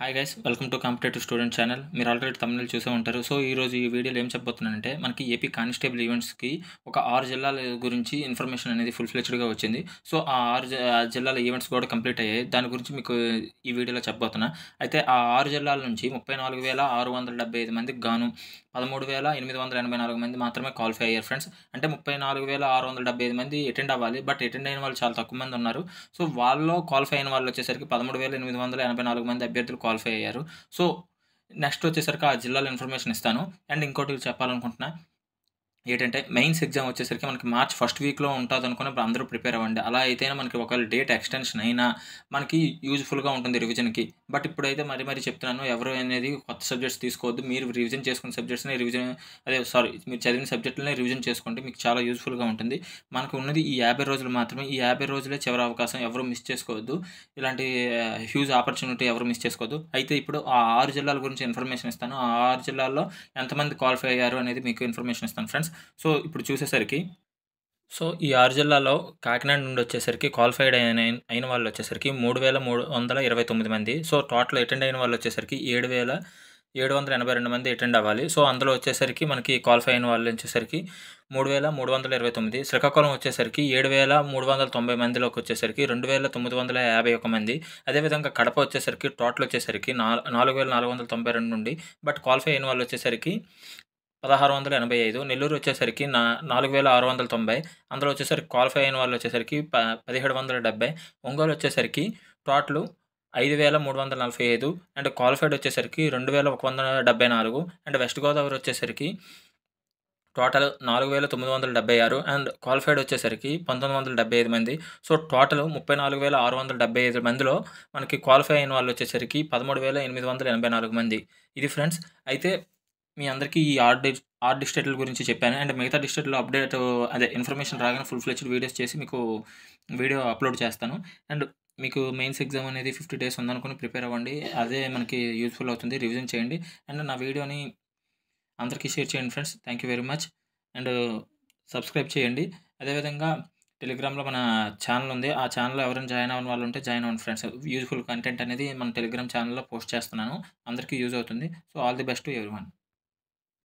Hi guys welcome to competitive student channel. మీరు already తమిళ చూసే ఉంటారు. సో ఈరోజు ఈ వీడియోలో ఏం చెప్పబోతున్నానంటే మనకి ఏపీ కానిస్టేబుల్ ఈవెంట్స్కి ఒక 6 జిల్లాల గురించి ఇన్ఫర్మేషన్ అనేది ఫుల్ ఫ్లెచ్డ్గా వచ్చింది. సో ఆ జిల్లాల ఈవెంట్స్ కూడా కంప్లీట్ అయ్యాయి. దాని గురించి మీకు ఈ వీడియోలో చెప్పబోతున్నా. అయితే ఆ 6 జిల్లాల నుంచి 34,675 మందికి గాను 13,884 మంది మాత్రమే క్వాలిఫై అయ్యారు ఫ్రెండ్స్. అంటే 34,675 మంది అటెండ్ అవ్వాలి. బట్ అటెండ్ అయిన వాళ్ళు చాలా తక్కువ మంది ఉన్నారు. సో వాళ్ళలో క్వాలిఫై అయిన వాళ్ళు వచ్చేసరికి 13,884 మంది అభ్యర్థులు క్వాలిఫై అయ్యారు. సో నెక్స్ట్ వచ్చేసరికి ఆ జిల్లాల ఇన్ఫర్మేషన్ ఇస్తాను. అండ్ ఇంకోటి చెప్పాలనుకుంటున్నా ఏంటంటే మెయిన్స్ ఎగ్జామ్ వచ్చేసరికి మనకి మార్చ్ ఫస్ట్ వీక్లో ఉంటుంది అనుకుని ఇప్పుడు అందరూ ప్రిపేర్ అవ్వండి. అలా అయితేనే మనకి ఒకవేళ డేట్ ఎక్స్టెన్షన్ అయినా మనకి యూజ్ఫుల్గా ఉంటుంది రివిజన్కి. బట్ ఇప్పుడైతే మరీ చెప్తున్నాను, ఎవరు అనేది కొత్త సబ్జెక్ట్స్ తీసుకోవద్దు. మీరు రివిజన్ చేసుకున్న సబ్జెక్ట్స్ని మీరు చదివిన సబ్జెక్టులనే రివిజన్ చేసుకోండి. మీకు చాలా యూజ్ఫుల్గా ఉంటుంది. మనకు ఉన్నది ఈ 50 రోజులు మాత్రమే. ఈ 50 రోజులే చివరి అవకాశం. ఎవరు మిస్ చేసుకోవద్దు. ఇలాంటి హ్యూజ్ ఆపర్చునిటీ ఎవరు మిస్ చేసుకోవద్దు. అయితే ఇప్పుడు ఆ 6 జిల్లాల గురించి ఇన్ఫర్మేషన్ ఇస్తాను. ఆ 6 జిల్లాల్లో ఎంతమంది క్వాలిఫై అయ్యారు అనేది మీకు ఇన్ఫర్మేషన్ ఇస్తాను ఫ్రెండ్స్. సో ఇప్పుడు చూసేసరికి ఈ 6 జిల్లాల్లో కాకినాడ నుండి వచ్చేసరికి క్వాలిఫైడ్ అయిన వాళ్ళు వచ్చేసరికి 3,329 మంది. సో టోటల్ అటెండ్ అయిన వాళ్ళు వచ్చేసరికి 7,782 మంది అటెండ్ అవ్వాలి. సో అందులో వచ్చేసరికి మనకి క్వాలిఫై అయిన వాళ్ళు వచ్చేసరికి 3,329. శ్రీకాకుళం వచ్చేసరికి 7,390 మందిలోకి వచ్చేసరికి 2,951 మంది. అదేవిధంగా కడప వచ్చేసరికి టోటల్ వచ్చేసరికి 4,492 నుండి బట్ క్వాలిఫై అయిన వాళ్ళు వచ్చేసరికి 1,685. నెల్లూరు వచ్చేసరికి 4,690. అందులో వచ్చేసరికి క్వాలిఫై అయిన వాళ్ళు వచ్చేసరికి 1,770. ఒంగోలు వచ్చేసరికి టోటల్ 5,345 అండ్ క్వాలిఫైడ్ వచ్చేసరికి 2,174. అండ్ వెస్ట్ గోదావరి వచ్చేసరికి టోటల్ 4,976 అండ్ క్వాలిఫైడ్ వచ్చేసరికి 1,975 మంది. సో టోటల్ 34,675 మందిలో మనకి క్వాలిఫై అయిన వాళ్ళు వచ్చేసరికి 13,884 మంది. ఇది ఫ్రెండ్స్. అయితే మీ అందరికీ ఈ 6 డిస్ట్రిక్ట్ల గురించి చెప్పాను. అండ్ మిగతా డిస్ట్రిక్ట్లో ఇన్ఫర్మేషన్ రాగానే ఫుల్ ఫ్లెచ్డ్ వీడియోస్ చేసి మీకు వీడియో అప్లోడ్ చేస్తాను. అండ్ మీకు మెయిన్స్ ఎగ్జామ్ అనేది 50 డేస్ ఉందనుకుని ప్రిపేర్ అవ్వండి. అదే మనకి యూస్ఫుల్ అవుతుంది. రివిజన్ చేయండి అండ్ నా వీడియోని అందరికీ షేర్ చేయండి friends. Thank you very much. And subscribe చేయండి. అదేవిధంగా టెలిగ్రామ్లో మన ఛానల్ ఉంది. ఆ ఛానల్లో ఎవరైనా జాయిన్ అవ్వని వాళ్ళు ఉంటే జాయిన్ అవ్వండి ఫ్రెండ్స్. యూజ్ఫుల్ కంటెంట్ అనేది మన టెలిగ్రామ్ ఛానల్లో పోస్ట్ చేస్తున్నాను. అందరికీ యూజ్ అవుతుంది. So all the best to everyone.